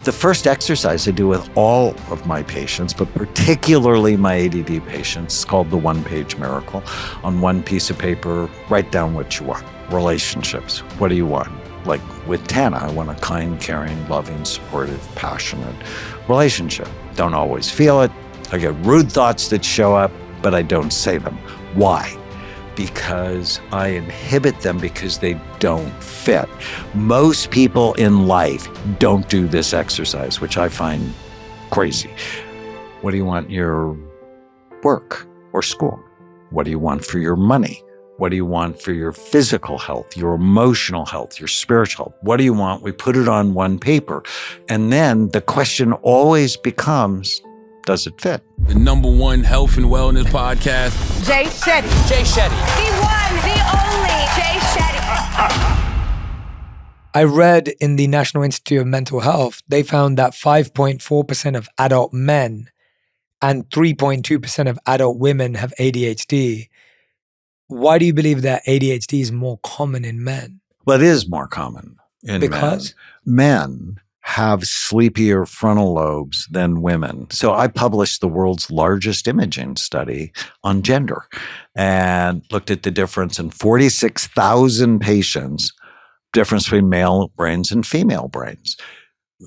The first exercise I do with all of my patients, but particularly my ADD patients, is called the one-page miracle. On one piece of paper, write down what you want. Relationships, what do you want? Like with Tana, I want a kind, caring, loving, supportive, passionate relationship. Don't always feel it. I get rude thoughts that show up, but I don't say them. Why? Because I inhibit them because they don't fit. Most people in life don't do this exercise, which I find crazy. What do you want your work or school? What do you want for your money? What do you want for your physical health, your emotional health, your spiritual health? What do you want? We put it on one paper. And then the question always becomes, does it fit? The #1 health and wellness podcast. Jay Shetty. Jay Shetty. The one, the only Jay Shetty. I read in the National Institute of Mental Health, they found that 5.4% of adult men and 3.2% of adult women have ADHD. Why do you believe that ADHD is more common in men? Well, it is more common in Because? men have sleepier frontal lobes than women. So I published the world's largest imaging study on gender and looked at the difference in 46,000 patients, difference between male brains and female brains.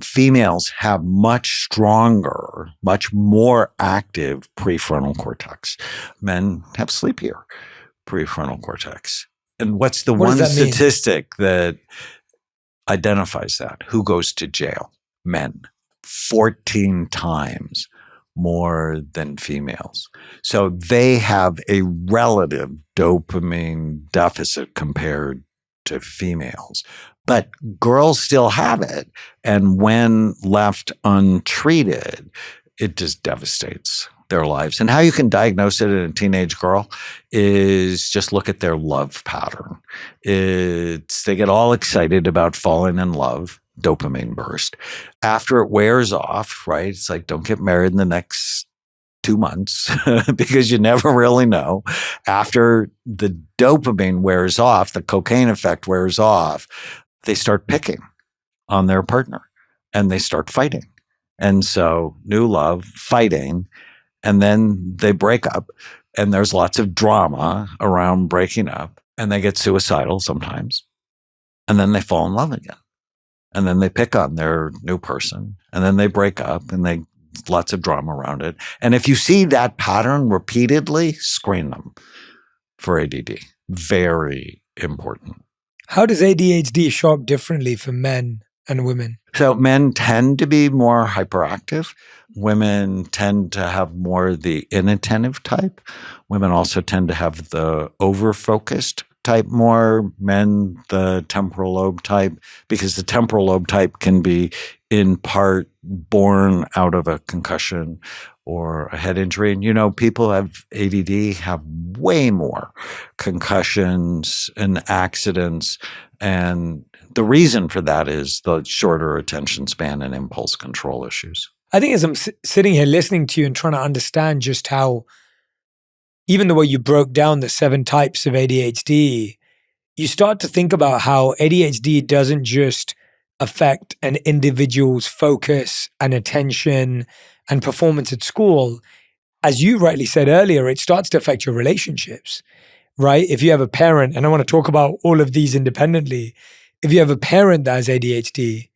Females have much stronger, much more active prefrontal cortex. Men have sleepier prefrontal cortex. And what's the one statistic that identifies that? Who goes to jail? Men. 14 times more than females. So they have a relative dopamine deficit compared to females. But girls still have it. And when left untreated, it just devastates their lives. And how you can diagnose it in a teenage girl is just look at their love pattern. They get all excited about falling in love, dopamine burst. After it wears off, right? It's like, don't get married in the next 2 months because you never really know. After the dopamine wears off, the cocaine effect wears off, they start picking on their partner and they start fighting. And so new love, fighting, and then they break up, and there's lots of drama around breaking up, and they get suicidal sometimes, and then they fall in love again, and then they pick on their new person, and then they break up, and lots of drama around it. And if you see that pattern repeatedly, screen them for ADD. Very important. How does ADHD show up differently for men and women? So men tend to be more hyperactive. Women tend to have more the inattentive type. Women also tend to have the over-focused type more. Men, the temporal lobe type, because the temporal lobe type can be in part born out of a concussion or a head injury. And, you know, people who have ADD have way more concussions and accidents. And the reason for that is the shorter attention span and impulse control issues. I think as I'm sitting here listening to you and trying to understand just how, even the way you broke down the 7 types of ADHD, you start to think about how ADHD doesn't just affect an individual's focus and attention and performance at school. As you rightly said earlier, it starts to affect your relationships, right? If you have a parent, and I want to talk about all of these independently, if you have a parent that has ADHD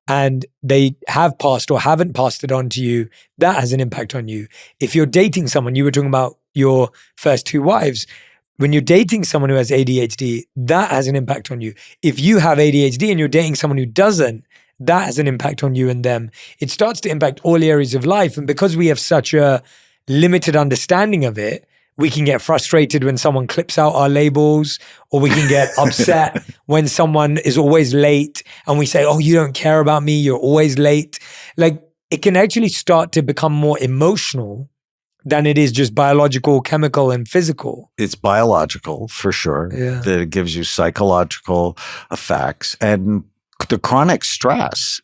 and they have passed or haven't passed it on to you, that has an impact on you. If you're dating someone, you were talking about your first 2 wives, when you're dating someone who has ADHD, that has an impact on you. If you have ADHD and you're dating someone who doesn't, that has an impact on you and them. It starts to impact all areas of life. And because we have such a limited understanding of it, we can get frustrated when someone clips out our labels, or we can get upset when someone is always late and we say, oh, you don't care about me, you're always late. Like, it can actually start to become more emotional than it is just biological, chemical, and physical. It's biological for sure. Yeah. That it gives you psychological effects. And the chronic stress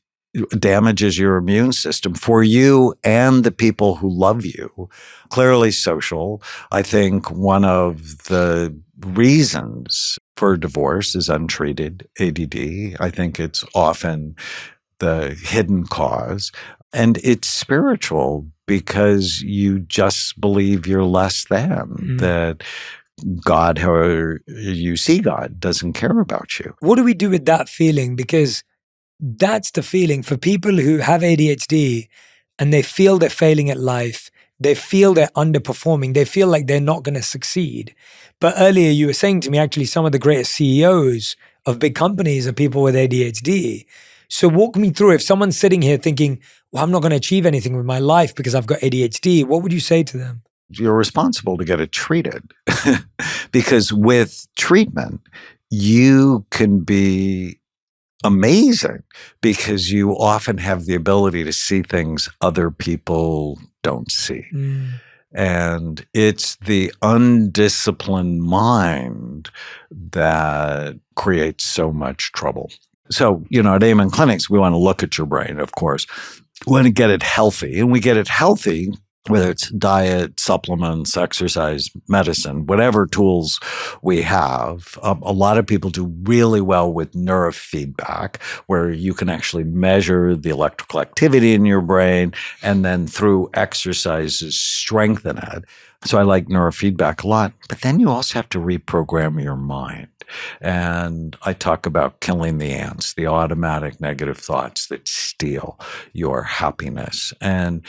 damages your immune system for you and the people who love you. Clearly social. I think one of the reasons for divorce is untreated ADD. I think it's often the hidden cause. And it's spiritual because you just believe you're less than, that God, however you see God, doesn't care about you. What do we do with that feeling? Because that's the feeling for people who have ADHD and they feel they're failing at life. They feel they're underperforming. They feel like they're not going to succeed. But earlier you were saying to me, actually, some of the greatest CEOs of big companies are people with ADHD. So walk me through, if someone's sitting here thinking, well, I'm not going to achieve anything with my life because I've got ADHD, what would you say to them? You're responsible to get it treated because with treatment, you can be amazing because you often have the ability to see things other people don't see. And it's the undisciplined mind that creates so much trouble. So, at Amen Clinics, we want to look at your brain, of course. We want to get it healthy. And we get it healthy, whether it's diet, supplements, exercise, medicine, whatever tools we have. A lot of people do really well with neurofeedback, where you can actually measure the electrical activity in your brain and then through exercises strengthen it. So I like neurofeedback a lot. But then you also have to reprogram your mind. And I talk about killing the ants, the automatic negative thoughts that steal your happiness. And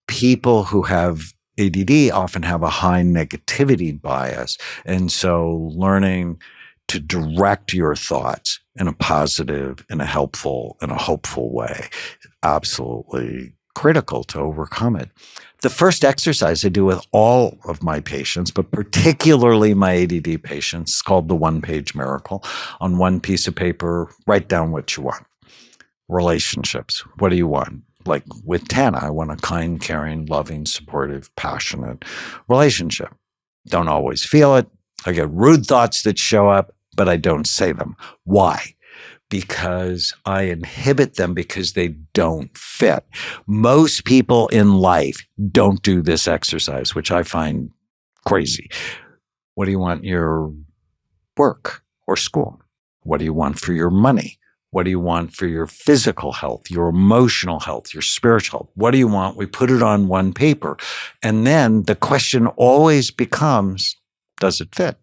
people who have ADD often have a high negativity bias. And so learning to direct your thoughts in a positive, in a helpful, in a hopeful way, absolutely critical to overcome it. The first exercise I do with all of my patients, but particularly my ADD patients, is called the one-page miracle. On one piece of paper, write down what you want. Relationships. What do you want? Like with Tana, I want a kind, caring, loving, supportive, passionate relationship. Don't always feel it. I get rude thoughts that show up, but I don't say them. Why? Because I inhibit them because they don't fit. Most people in life don't do this exercise, which I find crazy. What do you want your work or school? What do you want for your money? What do you want for your physical health, your emotional health, your spiritual health? What do you want? We put it on one paper. And then the question always becomes, does it fit?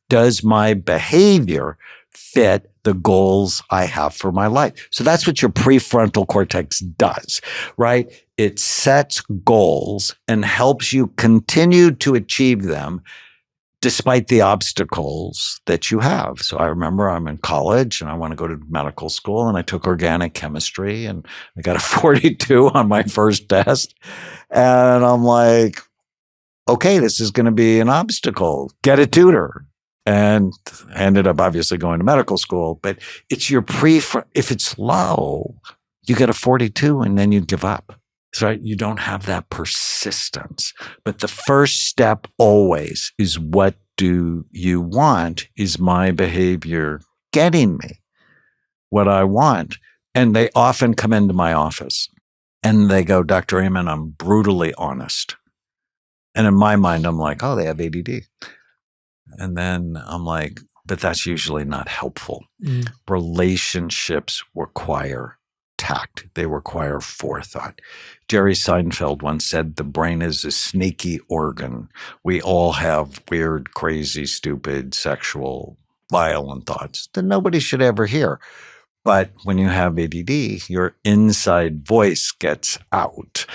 Does my behavior fit the goals I have for my life? So that's what your prefrontal cortex does, right? It sets goals and helps you continue to achieve them despite the obstacles that you have. So I remember I'm in college and I want to go to medical school, and I took organic chemistry and I got a 42 on my first test. And I'm like, okay, this is going to be an obstacle. Get a tutor. And I ended up obviously going to medical school, but it's your if it's low, you get a 42 and then you give up. So you don't have that persistence. But the first step always is, what do you want? Is my behavior getting me what I want? And they often come into my office and they go, Dr. Amen, I'm brutally honest. And in my mind, I'm like, oh, they have ADD. And then I'm like, but that's usually not helpful. Relationships require tact. They require forethought. Jerry Seinfeld once said, the brain is a sneaky organ. We all have weird, crazy, stupid, sexual, violent thoughts that nobody should ever hear. But when you have ADD, your inside voice gets out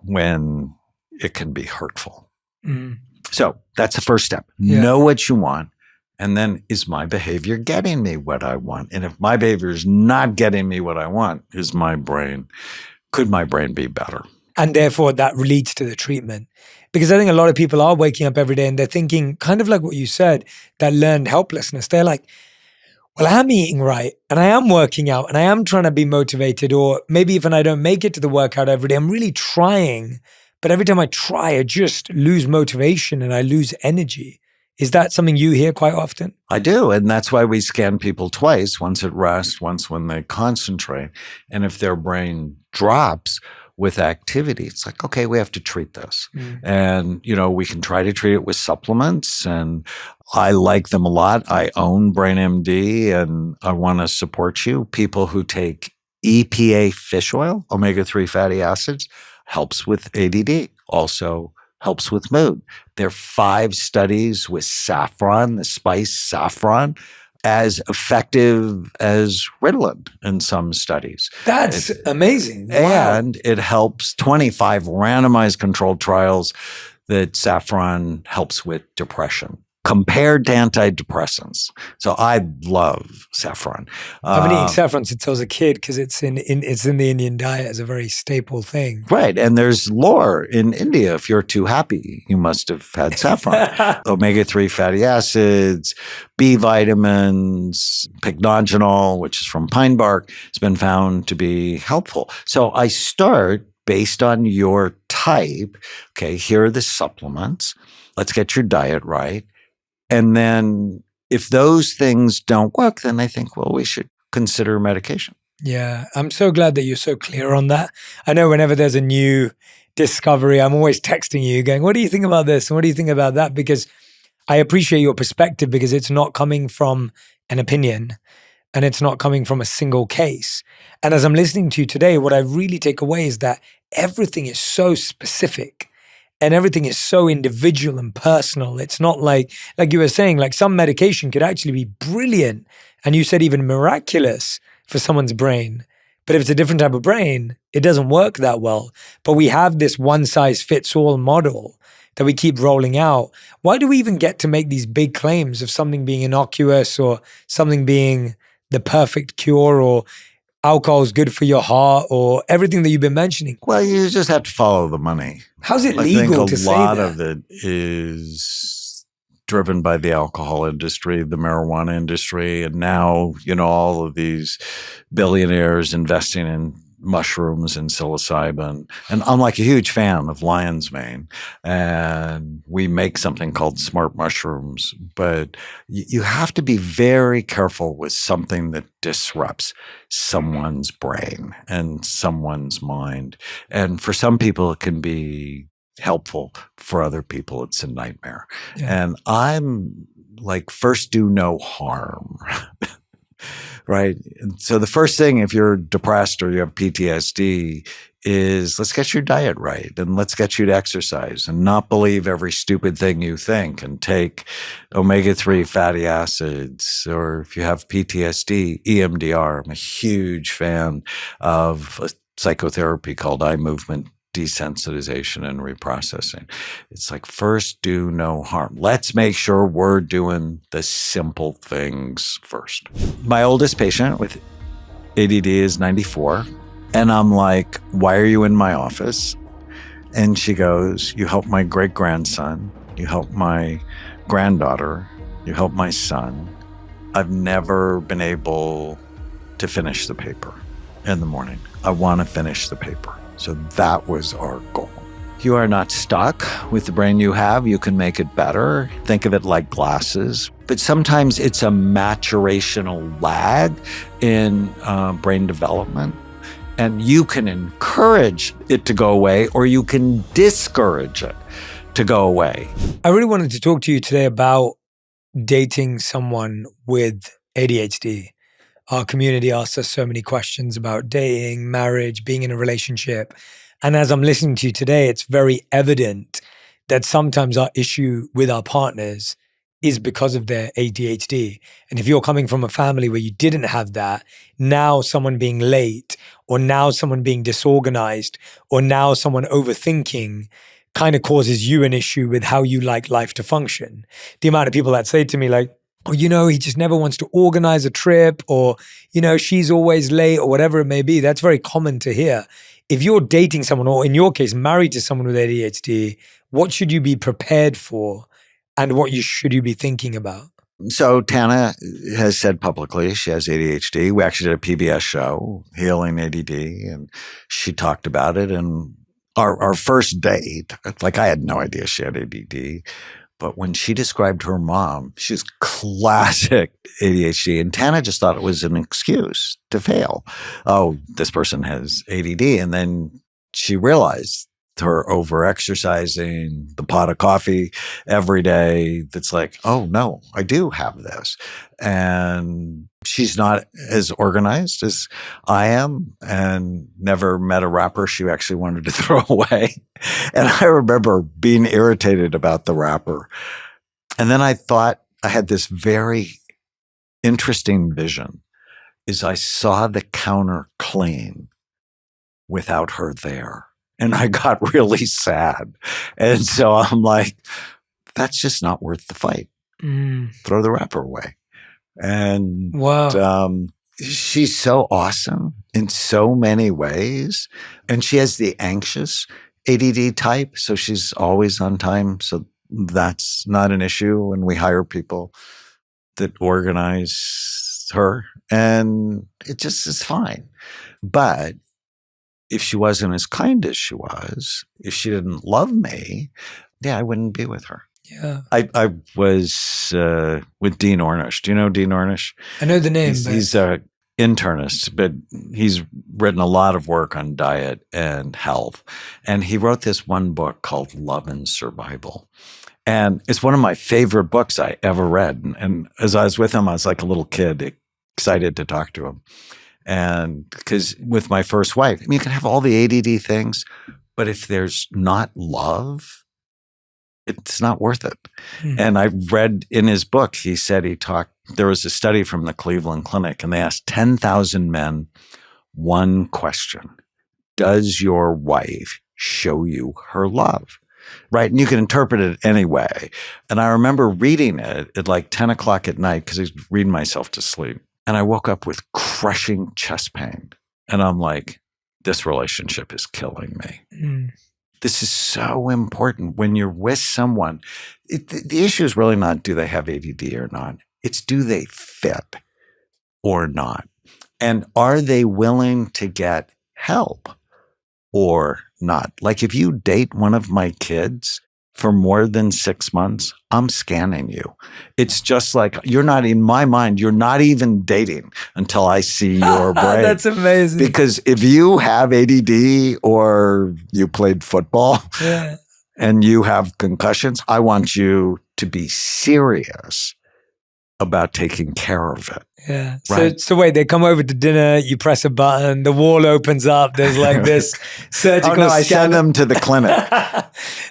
when it can be hurtful. So that's the first step. Yeah. Know what you want. And then, is my behavior getting me what I want? And if my behavior is not getting me what I want, could my brain be better? And therefore that leads to the treatment. Because I think a lot of people are waking up every day and they're thinking, kind of like what you said, that learned helplessness. They're like, well, I am eating right and I am working out and I am trying to be motivated, or maybe even I don't make it to the workout every day, I'm really trying. But every time I try, I just lose motivation and I lose energy. Is that something you hear quite often? I do. And that's why we scan people twice, once at rest, once when they concentrate. And if their brain drops with activity, it's like, okay, we have to treat this. And, we can try to treat it with supplements. And I like them a lot. I own BrainMD and I want to support you. People who take EPA fish oil, omega-3 fatty acids, helps with ADD, also helps with mood. There are 5 studies with saffron, the spice saffron, as effective as Ritalin in some studies. That's amazing. Wow. And it helps 25 randomized controlled trials that saffron helps with depression compared to antidepressants. So I love saffron. I've been eating saffron since I was a kid because it's in the Indian diet as a very staple thing. Right. And there's lore in India. If you're too happy, you must have had saffron. Omega-3 fatty acids, B vitamins, pycnogenol, which is from pine bark, has been found to be helpful. So I start based on your type. Okay, here are the supplements. Let's get your diet right. And then if those things don't work, then I think, well, we should consider medication. Yeah, I'm so glad that you're so clear on that. I know whenever there's a new discovery, I'm always texting you going, what do you think about this? And what do you think about that? Because I appreciate your perspective because it's not coming from an opinion and it's not coming from a single case. And as I'm listening to you today, what I really take away is that everything is so specific. And everything is so individual and personal. It's not like you were saying, like some medication could actually be brilliant. And you said even miraculous for someone's brain. But if it's a different type of brain, it doesn't work that well. But we have this one size fits all model that we keep rolling out. Why do we even get to make these big claims of something being innocuous or something being the perfect cure or alcohol is good for your heart or everything that you've been mentioning? Well, you just have to follow the money. How's it legal to say that? I think a lot of it is driven by the alcohol industry, the marijuana industry, and now, all of these billionaires investing in mushrooms and psilocybin. And I'm like a huge fan of lion's mane. And we make something called smart mushrooms. But you have to be very careful with something that disrupts someone's brain and someone's mind. And for some people, it can be helpful. For other people, it's a nightmare. Yeah. And I'm like, first do no harm. Right. And so the first thing, if you're depressed or you have PTSD, is let's get your diet right and let's get you to exercise and not believe every stupid thing you think and take omega-3 fatty acids. Or if you have PTSD, EMDR. I'm a huge fan of a psychotherapy called eye movement desensitization and reprocessing. It's like, first do no harm. Let's make sure we're doing the simple things first. My oldest patient with ADD is 94. And I'm like, why are you in my office? And she goes, you help my great-grandson. You help my granddaughter. You help my son. I've never been able to finish the paper in the morning. I want to finish the paper. So that was our goal. You are not stuck with the brain you have. You can make it better. Think of it like glasses. But sometimes it's a maturational lag in brain development. And you can encourage it to go away or you can discourage it to go away. I really wanted to talk to you today about dating someone with ADHD. Our community asks us so many questions about dating, marriage, being in a relationship. And as I'm listening to you today, it's very evident that sometimes our issue with our partners is because of their ADHD. And if you're coming from a family where you didn't have that, now someone being late, or now someone being disorganized, or now someone overthinking kind of causes you an issue with how you like life to function. The amount of people that say to me like, or, he just never wants to organize a trip, or, she's always late, or whatever it may be. That's very common to hear. If you're dating someone, or in your case, married to someone with ADHD, what should you be prepared for and what should you be thinking about? So Tana has said publicly she has ADHD. We actually did a PBS show, Healing ADD, and she talked about it. And our first date, like I had no idea she had ADD. But when she described her mom, she's classic ADHD. And Tana just thought it was an excuse to fail. Oh, this person has ADD. And then she realized her over-exercising, the pot of coffee every day, that's like, oh, no, I do have this. And She's not as organized as I am and never met a wrapper she actually wanted to throw away. And I remember being irritated about the wrapper. And then I thought I had this very interesting vision is I saw the counter clean without her there. And I got really sad. And so I'm like, that's just not worth the fight. Throw the wrapper away. And wow. She's so awesome in so many ways. And she has the anxious ADD type. So she's always on time. So that's not an issue when we hire people that organize her. And it just is fine. But if she wasn't as kind as she was, if she didn't love me, I wouldn't be with her. Yeah. I was with Dean Ornish. Do you know Dean Ornish? I know the name. He's an internist, but he's written a lot of work on diet and health. And he wrote this one book called Love and Survival. And it's one of my favorite books I ever read. And as I was with him, I was like a little kid, excited to talk to him. And because with my first wife, you can have all the ADD things, but if there's not love, it's not worth it. And I read in his book, he said there was a study from the Cleveland Clinic and they asked 10,000 men one question. Does your wife show you her love? Right. And you can interpret it any way. And I remember reading it at like 10 o'clock at night because I was reading myself to sleep. And I woke up with crushing chest pain. And I'm like, this relationship is killing me. This is so important when you're with someone. The issue is really not do they have ADD or not. It's do they fit or not? And are they willing to get help or not? Like if you date one of my kids for more than 6 months, I'm scanning you. It's just like you're not in my mind. You're not even dating until I see your brain. That's amazing. Because if you have ADD or you played football and you have concussions, I want you to be serious about taking care of it. Yeah. Right? So wait, they come over to dinner, you press a button, the wall opens up, there's like this surgical I scan. send them to the clinic.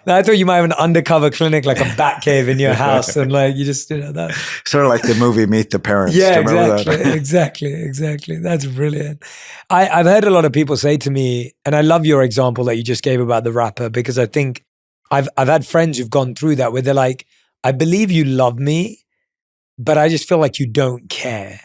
No, I thought you might have an undercover clinic, like a bat cave in your house, and like you just that. Sort of like the movie Meet the Parents. Yeah, Do you remember exactly, that? exactly. That's brilliant. I've heard a lot of people say to me, and I love your example that you just gave about the rapper, because I think I've had friends who've gone through that where they're like, I believe you love me, but I just feel like you don't care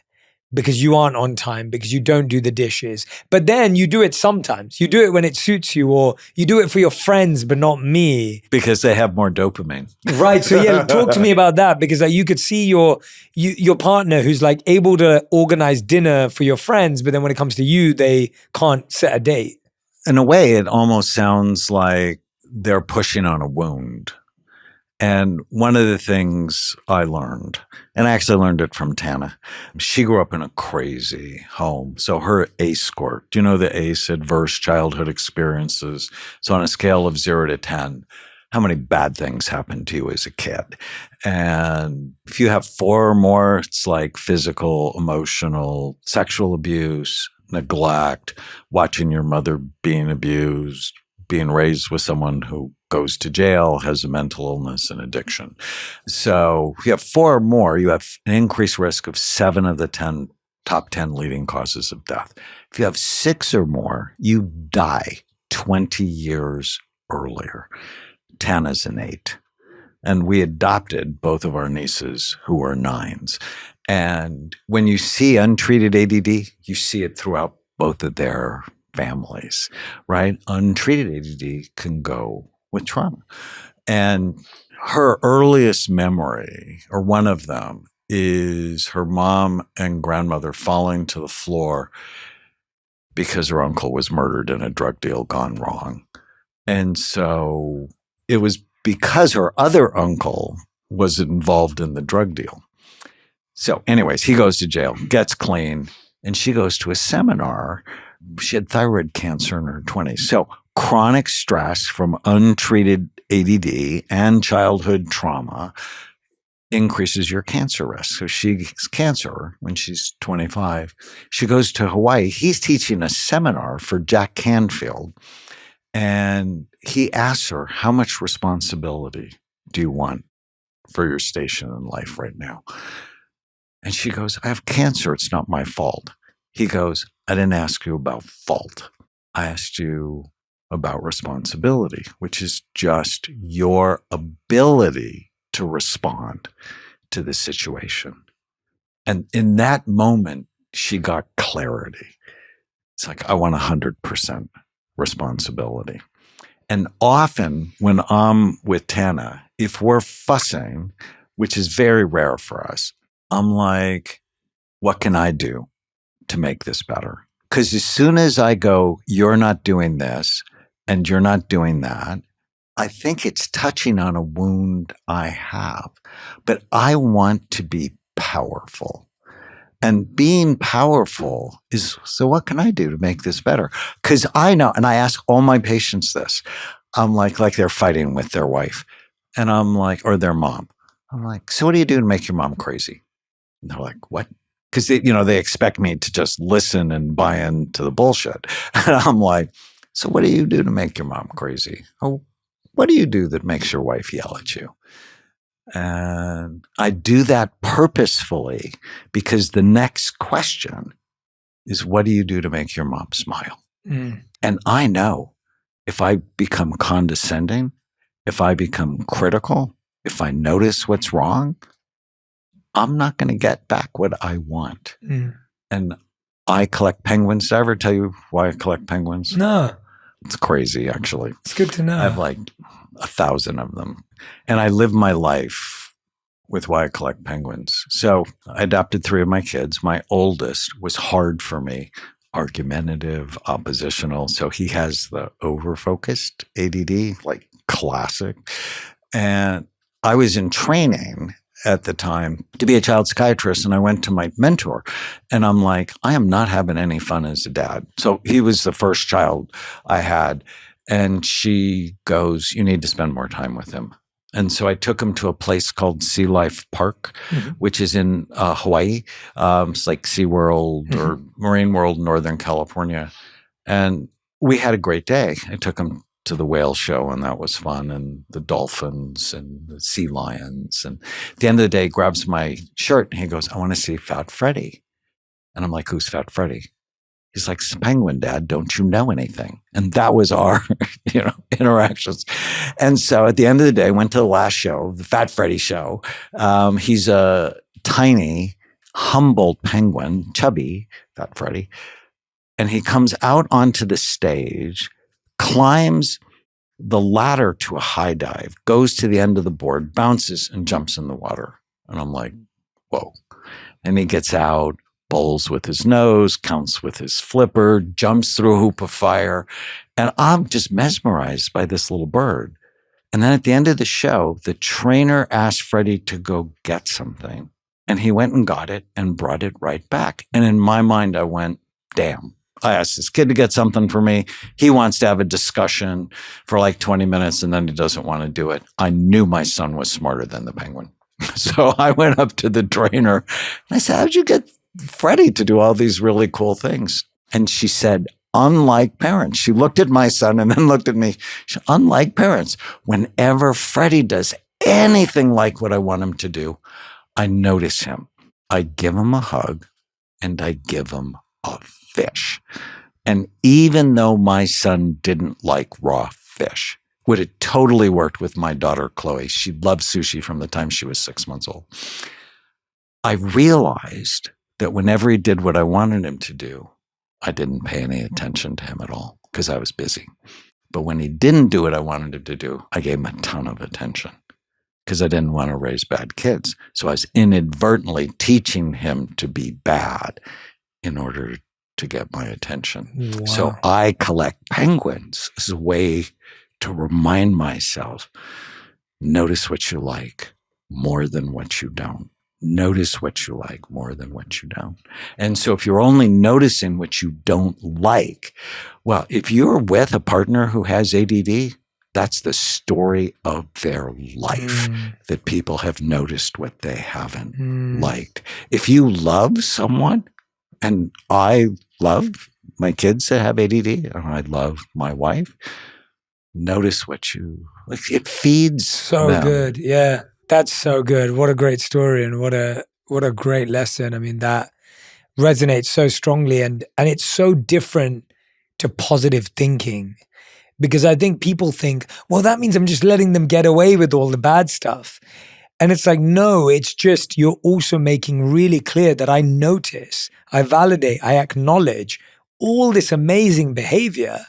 because you aren't on time, because you don't do the dishes. But then you do it sometimes. You do it when it suits you, or you do it for your friends, but not me. Because they have more dopamine. Right. So yeah, talk to me about that, because like, you could see your partner who's like able to organize dinner for your friends, but then when it comes to you, they can't set a date. In a way, it almost sounds like they're pushing on a wound. And one of the things I learned, and I actually learned it from Tana, she grew up in a crazy home. So her ACE score, do you know the ACE, adverse childhood experiences? So on a scale of 0 to 10, how many bad things happened to you as a kid? And if you have 4 or more, it's like physical, emotional, sexual abuse, neglect, watching your mother being abused, being raised with someone who goes to jail, has a mental illness and addiction. So if you have 4 or more, you have an increased risk of 7 of the top 10 leading causes of death. If you have 6 or more, you die 20 years earlier. Tana's an 8. And we adopted both of our nieces who were 9s. And when you see untreated ADD, you see it throughout both of their families, right? Untreated ADD can go with trauma. And her earliest memory, or one of them, is her mom and grandmother falling to the floor because her uncle was murdered in a drug deal gone wrong. And so it was because her other uncle was involved in the drug deal. So anyways, he goes to jail, gets clean, and she goes to a seminar. She had thyroid cancer in her 20s. So chronic stress from untreated ADD and childhood trauma increases your cancer risk. So she gets cancer when she's 25. She goes to Hawaii. He's teaching a seminar for Jack Canfield. And he asks her, how much responsibility do you want for your station in life right now? And she goes, I have cancer. It's not my fault. He goes, I didn't ask you about fault. I asked you about responsibility, which is just your ability to respond to the situation. And in that moment, she got clarity. It's like, I want 100% responsibility. And often when I'm with Tana, if we're fussing, which is very rare for us, I'm like, what can I do to make this better? Because as soon as I go, you're not doing this and you're not doing that, I think it's touching on a wound I have. But I want to be powerful. And being powerful is, so what can I do to make this better? Because I know, and I ask all my patients this, I'm like they're fighting with their wife. And I'm like, or their mom. I'm like, so what do you do to make your mom crazy? And they're like, what? Because they expect me to just listen and buy into the bullshit. And I'm like, so what do you do to make your mom crazy? Oh, what do you do that makes your wife yell at you? And I do that purposefully because the next question is, what do you do to make your mom smile? Mm. And I know if I become condescending, if I become critical, if I notice what's wrong, I'm not going to get back what I want. Mm. And I collect penguins. Did I ever tell you why I collect penguins? No. It's crazy, actually. It's good to know. I have like 1,000 of them. And I live my life with why I collect penguins. So I adopted 3 of my kids. My oldest was hard for me, argumentative, oppositional. So he has the over-focused ADD, like classic. And I was in training at the time to be a child psychiatrist. And I went to my mentor and I'm like, I am not having any fun as a dad. So he was the first child I had. And she goes, you need to spend more time with him. And so I took him to a place called Sea Life Park, mm-hmm. which is in Hawaii. It's like SeaWorld mm-hmm. or Marine World in Northern California. And we had a great day. I took him to the whale show and that was fun, and the dolphins and the sea lions. And at the end of the day, he grabs my shirt and he goes, I want to see Fat Freddy. And I'm like, who's Fat Freddy? He's like, it's a penguin, Dad. Don't you know anything? And that was our, interactions. And so at the end of the day, I went to the last show, the Fat Freddy show. He's a tiny, humble penguin, chubby, Fat Freddy. And he comes out onto the stage, climbs the ladder to a high dive, goes to the end of the board, bounces and jumps in the water. And I'm like, whoa. And he gets out, bowls with his nose, counts with his flipper, jumps through a hoop of fire. And I'm just mesmerized by this little bird. And then at the end of the show, the trainer asked Freddie to go get something. And he went and got it and brought it right back. And in my mind, I went, damn. I asked this kid to get something for me. He wants to have a discussion for like 20 minutes and then he doesn't want to do it. I knew my son was smarter than the penguin. So I went up to the trainer and I said, how'd you get Freddie to do all these really cool things? And she said, unlike parents. She looked at my son and then looked at me. She said, unlike parents, whenever Freddie does anything like what I want him to do, I notice him. I give him a hug and I give him a fish. And even though my son didn't like raw fish, would have totally worked with my daughter, Chloe. She loved sushi from the time she was 6 months old. I realized that whenever he did what I wanted him to do, I didn't pay any attention to him at all because I was busy. But when he didn't do what I wanted him to do, I gave him a ton of attention because I didn't want to raise bad kids. So I was inadvertently teaching him to be bad in order to get my attention. Wow. So I collect penguins as a way to remind myself, notice what you like more than what you don't. Notice what you like more than what you don't. And so if you're only noticing what you don't like, well, if you're with a partner who has ADD, That's the story of their life, that people have noticed what they haven't liked. If you love someone, and I love my kids that have ADD, and I love my wife, notice what you like. It feeds so them. good. Yeah, that's so good. What a great story, and what a great lesson. I mean, that resonates so strongly, and it's so different to positive thinking, because I think people think, well, that means I'm just letting them get away with all the bad stuff. And it's like, no, it's just you're also making really clear that I notice, I validate, I acknowledge all this amazing behavior.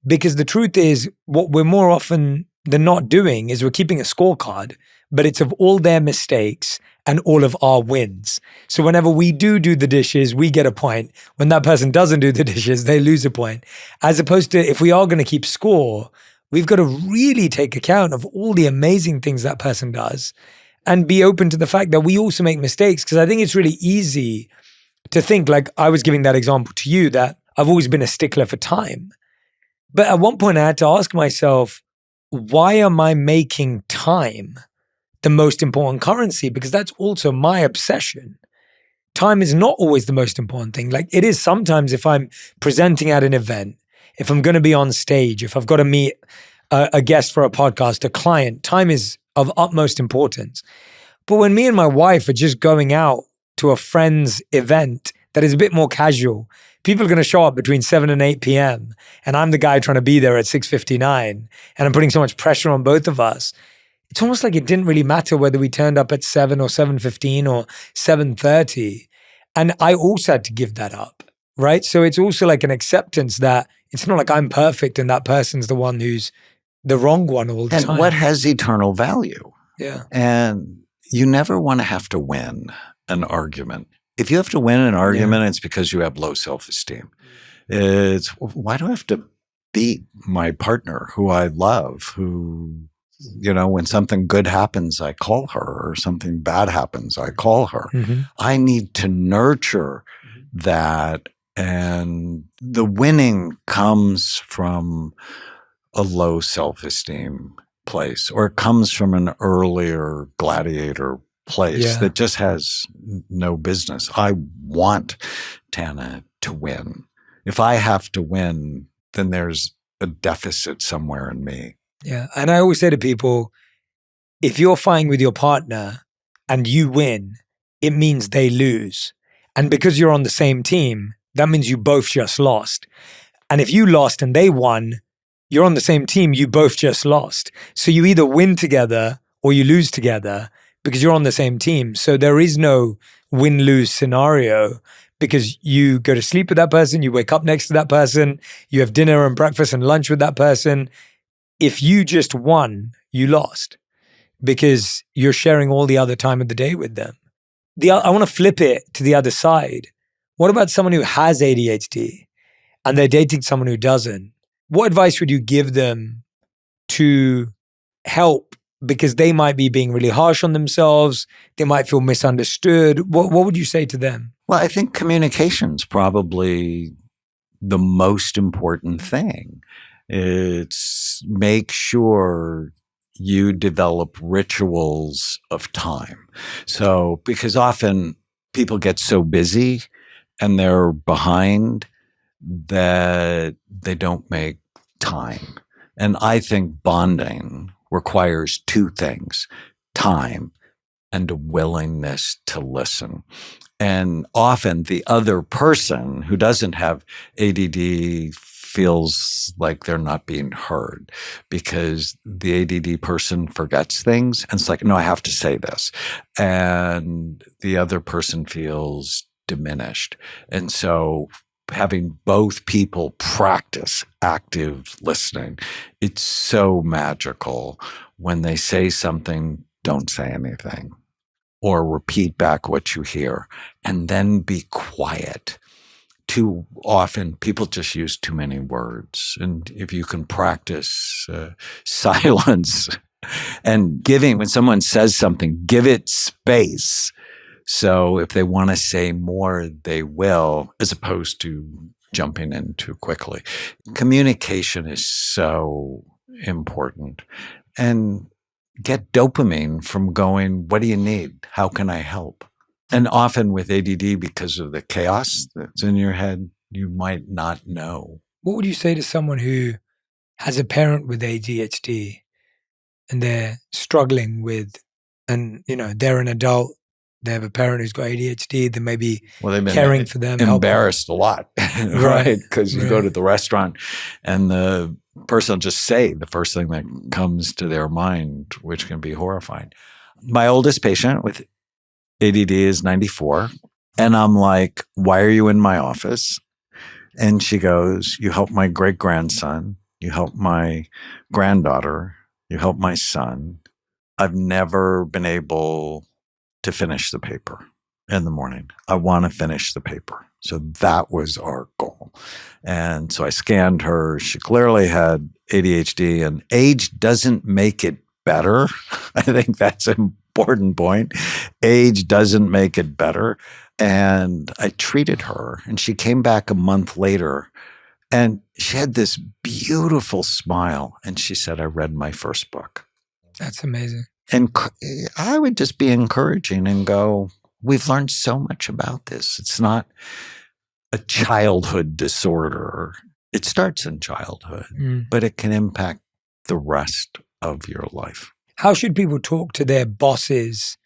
Because the truth is, what we're more often than not doing is we're keeping a scorecard, but it's of all their mistakes and all of our wins. So whenever we do the dishes, we get a point. When that person doesn't do the dishes, they lose a point. As opposed to, if we are going to keep score, we've got to really take account of all the amazing things that person does and be open to the fact that we also make mistakes. Because I think it's really easy to think, like I was giving that example to you, that I've always been a stickler for time. But at one point I had to ask myself, why am I making time the most important currency? Because that's also my obsession. Time is not always the most important thing. Like it is sometimes if I'm presenting at an event, if I'm going to be on stage, if I've got to meet a guest for a podcast, a client, time is of utmost importance. But when me and my wife are just going out to a friend's event that is a bit more casual, people are going to show up between 7 and 8 p.m. and I'm the guy trying to be there at 6:59 and I'm putting so much pressure on both of us. It's almost like it didn't really matter whether we turned up at 7 or 7:15 or 7:30. And I also had to give that up, right? So it's also like an acceptance that it's not like I'm perfect and that person's the one who's the wrong one all the time. And what has eternal value? Yeah. And you never want to have to win an argument. If you have to win an argument, it's because you have low self-esteem. It's, why do I have to beat my partner who I love, who, you know, when something good happens, I call her, or something bad happens, I call her. I need to nurture that. And the winning comes from a low self-esteem place, or it comes from an earlier gladiator place that just has no business. I want Tana to win. If I have to win, then there's a deficit somewhere in me. Yeah. And I always say to people, if you're fighting with your partner and you win, it means they lose. And because you're on the same team, that means you both just lost. And if you lost and they won, you're on the same team, you both just lost. So you either win together or you lose together because you're on the same team. So there is no win-lose scenario, because you go to sleep with that person, you wake up next to that person, you have dinner and breakfast and lunch with that person. If you just won, you lost because you're sharing all the other time of the day with them. I want to flip it to the other side. What about someone who has ADHD and they're dating someone who doesn't? What advice would you give them to help? Because they might be being really harsh on themselves. They might feel misunderstood. What would you say to them? Well, I think communication's probably the most important thing. It's make sure you develop rituals of time. So, because often people get so busy and they're behind that they don't make time. And I think bonding requires two things: time and a willingness to listen. And often the other person who doesn't have ADD feels like they're not being heard because the ADD person forgets things. And it's like, no, I have to say this. And the other person feels diminished. And so having both people practice active listening, it's so magical. When they say something, don't say anything, or repeat back what you hear, and then be quiet. Too often, people just use too many words. And if you can practice silence and giving, when someone says something, give it space. So if they want to say more, they will, as opposed to jumping in too quickly. Communication is so important. And get dopamine from going, what do you need? How can I help? And often with ADD, because of the chaos that's in your head, you might not know. What would you say to someone who has a parent with ADHD and they're struggling with, and they're an adult, they have a parent who's got ADHD, they may be They've been caring for them, embarrassed a lot, right? Because you go right. to the restaurant and the person will just say the first thing that comes to their mind, which can be horrifying. My oldest patient with ADD is 94. And I'm like, why are you in my office? And she goes, you help my great-grandson, you help my granddaughter, you help my son. I've never been able to finish the paper in the morning. I want to finish the paper. So that was our goal. And so I scanned her. She clearly had ADHD, and age doesn't make it better. I think that's an important point. Age doesn't make it better. And I treated her, and she came back a month later, and she had this beautiful smile. And she said, I read my first book. That's amazing. And I would just be encouraging and go, we've learned so much about this. It's not a childhood disorder. It starts in childhood, but it can impact the rest of your life. How should people talk to their bosses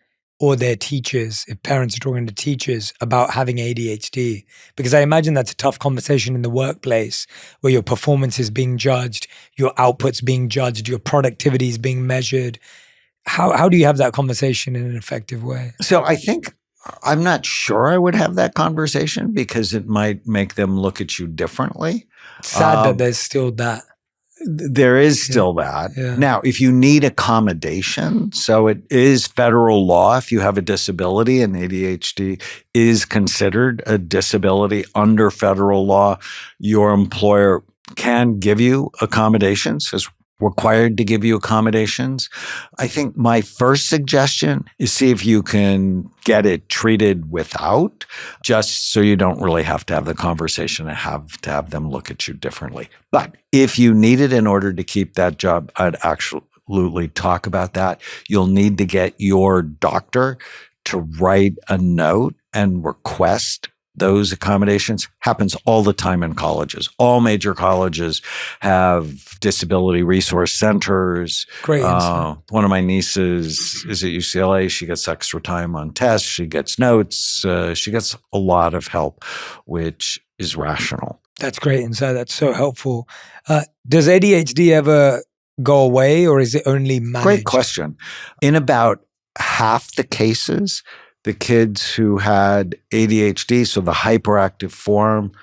or their teachers, if parents are talking to teachers, about having ADHD? Because I imagine that's a tough conversation in the workplace where your performance is being judged, your output's being judged, your productivity is being measured. How do you have that conversation in an effective way? So I think I'm not sure I would have that conversation because it might make them look at you differently. It's sad that there's still that. There is still that. Yeah. Now, if you need accommodation, so it is federal law, if you have a disability, and ADHD is considered a disability under federal law, your employer can give you accommodations, is required to give you accommodations. I think my first suggestion is see if you can get it treated without, just so you don't really have to have the conversation and have to have them look at you differently. But if you need it in order to keep that job, I'd absolutely talk about that. You'll need to get your doctor to write a note and request those accommodations. Happens all the time in colleges. All major colleges have disability resource centers. Great insight. One of my nieces is at UCLA. She gets extra time on tests. She gets notes. She gets a lot of help, which is rational. That's great insight. That's so helpful. Does ADHD ever go away, or is it only managed? Great question. In about half the cases, the kids who had ADHD, so the hyperactive form,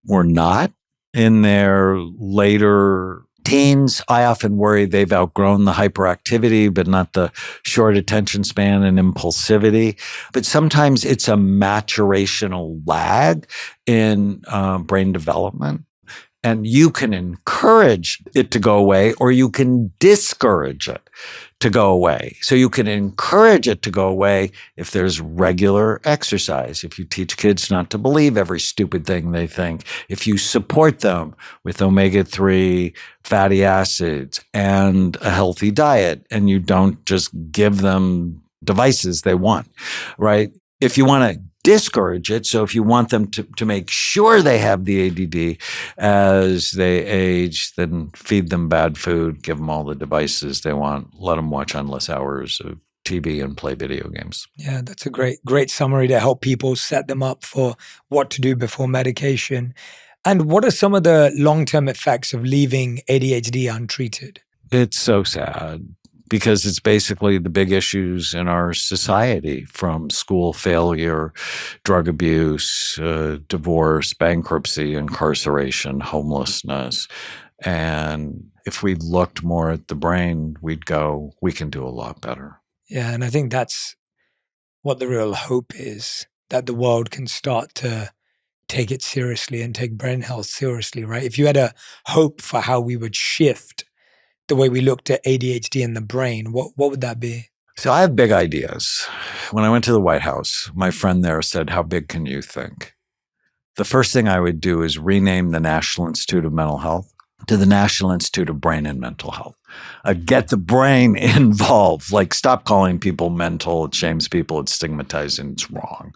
were not in their later teens. I often worry they've outgrown the hyperactivity, but not the short attention span and impulsivity. But sometimes it's a maturational lag in brain development. And you can encourage it to go away, or you can discourage it to go away. So you can encourage it to go away if there's regular exercise, if you teach kids not to believe every stupid thing they think, if you support them with omega-3 fatty acids and a healthy diet, and you don't just give them devices they want, right? If you want to discourage it, so if you want them to make sure they have the ADD as they age, then feed them bad food, give them all the devices they want, let them watch endless hours of TV and play video games. Yeah, that's a great summary to help people set them up for what to do before medication. And what are some of the long-term effects of leaving ADHD untreated? It's so sad, because it's basically the big issues in our society, from school failure, drug abuse, divorce, bankruptcy, incarceration, homelessness. And if we looked more at the brain, we'd go, we can do a lot better. Yeah, and I think that's what the real hope is, that the world can start to take it seriously and take brain health seriously, right? If you had a hope for how we would shift the way we looked at ADHD in the brain, what would that be? So I have big ideas. When I went to the White House, my friend there said, how big can you think? The first thing I would do is rename the National Institute of Mental Health to the National Institute of Brain and Mental Health. Get the brain involved. Like, stop calling people mental. It shames people. It's stigmatizing. It's wrong.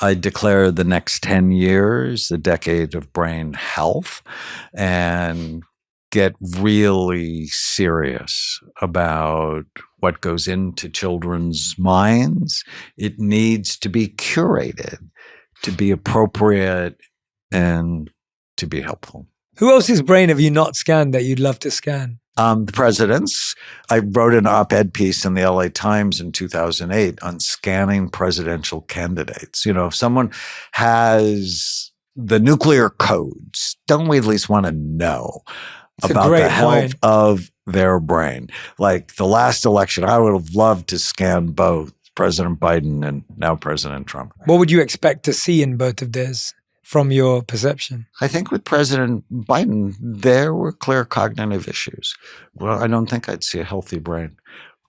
I declare the next 10 years the decade of brain health and get really serious about what goes into children's minds. It needs to be curated, to be appropriate, and to be helpful. Who else's brain have you not scanned that you'd love to scan? The president's. I wrote an op-ed piece in the LA Times in 2008 on scanning presidential candidates. If someone has the nuclear codes, don't we at least want to know about the health of their brain? Like the last election, I would have loved to scan both President Biden and now President Trump. What would you expect to see in both of theirs from your perception? I think with President Biden, there were clear cognitive issues. Well, I don't think I'd see a healthy brain.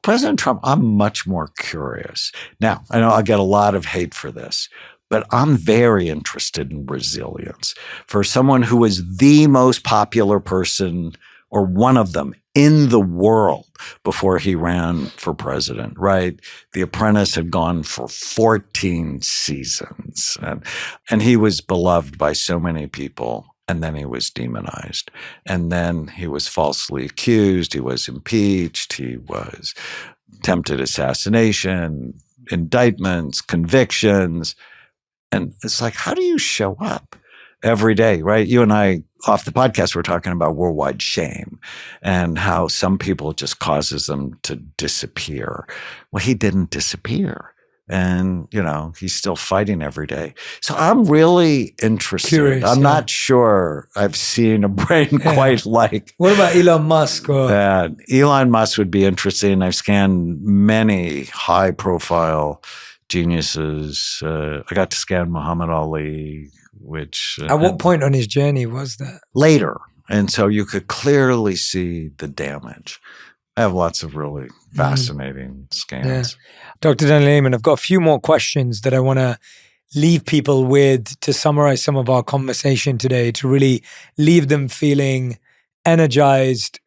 President Trump, I'm much more curious. Now, I know I'll get a lot of hate for this, but I'm very interested in resilience. For someone who was the most popular person, or one of them, in the world before he ran for president, right? The Apprentice had gone for 14 seasons, and he was beloved by so many people. And then he was demonized. And then he was falsely accused. He was impeached. He was attempted assassination, indictments, convictions. And it's like, how do you show up every day, right? You and I, off the podcast, we're talking about worldwide shame and how some people it just causes them to disappear. Well, he didn't disappear. And, he's still fighting every day. So I'm really interested. Curious, I'm not sure I've seen a brain quite like. What about Elon Musk? Elon Musk would be interesting. I've scanned many high-profile geniuses. I got to scan Muhammad Ali, which... At what point on his journey was that? Later. And so you could clearly see the damage. I have lots of really fascinating scans. Yeah. Dr. Dan Lehman, I've got a few more questions that I want to leave people with to summarize some of our conversation today, to really leave them feeling energized,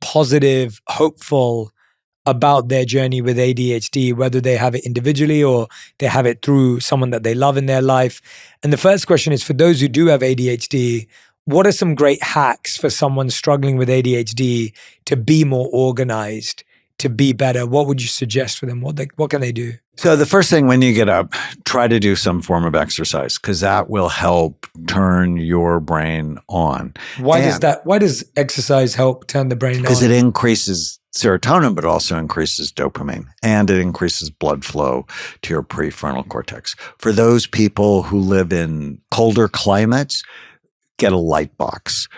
positive, hopeful about their journey with ADHD, whether they have it individually or they have it through someone that they love in their life. And the first question is, for those who do have ADHD, what are some great hacks for someone struggling with ADHD to be more organized, to be better? What would you suggest for them? What can they do? So the first thing when you get up, try to do some form of exercise, because that will help turn your brain on. Why does exercise help turn the brain on? Because it increases serotonin, but also increases dopamine, and it increases blood flow to your prefrontal cortex. For those people who live in colder climates, get a light box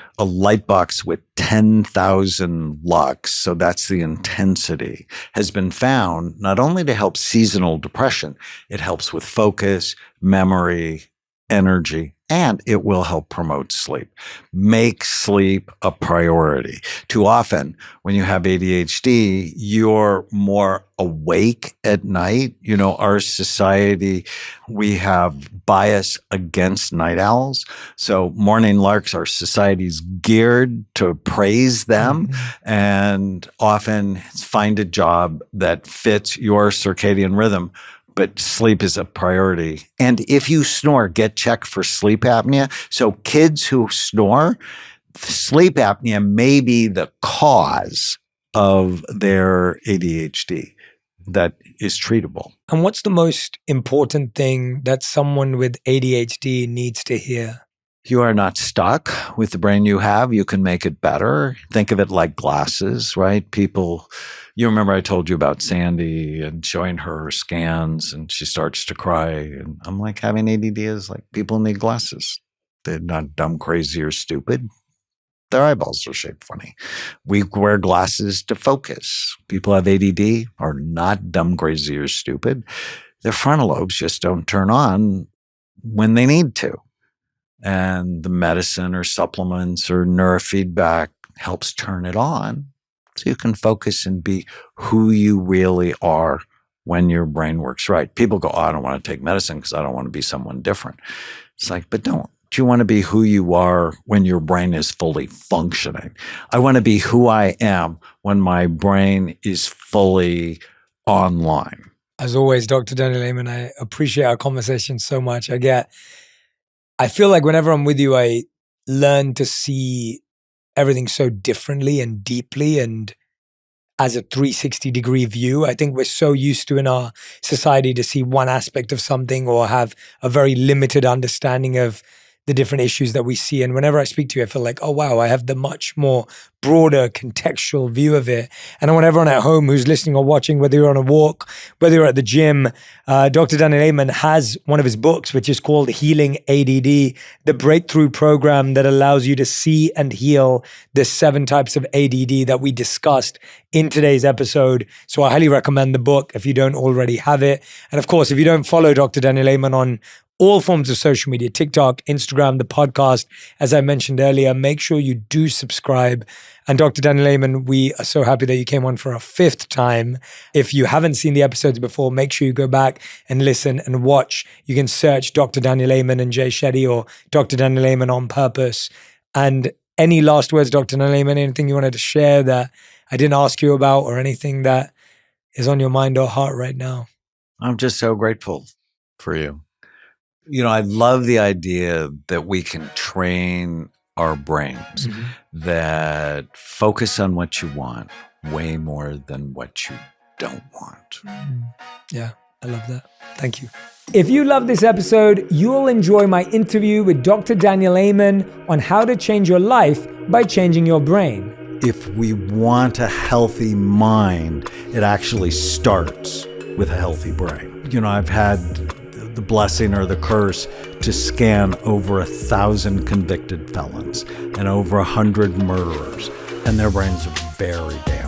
with 10,000 lux. So that's the intensity, has been found not only to help seasonal depression, it helps with focus, memory, energy, and it will help promote sleep. Make sleep a priority. Too often, when you have ADHD, you're more awake at night. Our society, we have bias against night owls. So morning larks, our society's geared to praise them, and often find a job that fits your circadian rhythm. But sleep is a priority. And if you snore, get checked for sleep apnea. So kids who snore, sleep apnea may be the cause of their ADHD that is treatable. And what's the most important thing that someone with ADHD needs to hear? You are not stuck with the brain you have. You can make it better. Think of it like glasses, right? You remember I told you about Sandy and showing her scans, and she starts to cry. And I'm like, having ADD is like people need glasses. They're not dumb, crazy, or stupid. Their eyeballs are shaped funny. We wear glasses to focus. People have ADD are not dumb, crazy, or stupid. Their frontal lobes just don't turn on when they need to. And the medicine or supplements or neurofeedback helps turn it on so you can focus and be who you really are when your brain works right. People go, I don't want to take medicine because I don't want to be someone different. It's like, but don't You want to be who you are when your brain is fully functioning. I want to be who I am when my brain is fully online. As always, Dr. Daniel Amen, I appreciate our conversation so much. I feel like whenever I'm with you, I learn to see everything so differently and deeply and as a 360-degree view. I think we're so used to in our society to see one aspect of something or have a very limited understanding of the different issues that we see. And whenever I speak to you, I feel like, oh, wow, I have the much more broader contextual view of it. And I want everyone at home who's listening or watching, whether you're on a walk, whether you're at the gym, Dr. Daniel Amen has one of his books, which is called Healing ADD, the breakthrough program that allows you to see and heal the 7 types of ADD that we discussed in today's episode. So I highly recommend the book if you don't already have it. And of course, if you don't follow Dr. Daniel Amen on all forms of social media, TikTok, Instagram, the podcast, as I mentioned earlier, make sure you do subscribe. And Dr. Daniel Amen, we are so happy that you came on for a 5th time. If you haven't seen the episodes before, make sure you go back and listen and watch. You can search Dr. Daniel Amen and Jay Shetty or Dr. Daniel Amen on purpose. And any last words, Dr. Daniel Amen, anything you wanted to share that I didn't ask you about or anything that is on your mind or heart right now? I'm just so grateful for you. I love the idea that we can train our brains that focus on what you want way more than what you don't want. Yeah, I love that. Thank you. If you love this episode, you'll enjoy my interview with Dr. Daniel Amen on how to change your life by changing your brain. If we want a healthy mind, it actually starts with a healthy brain. I've had the blessing or the curse to scan over 1,000 convicted felons and over 100 murderers, and their brains are very damaged.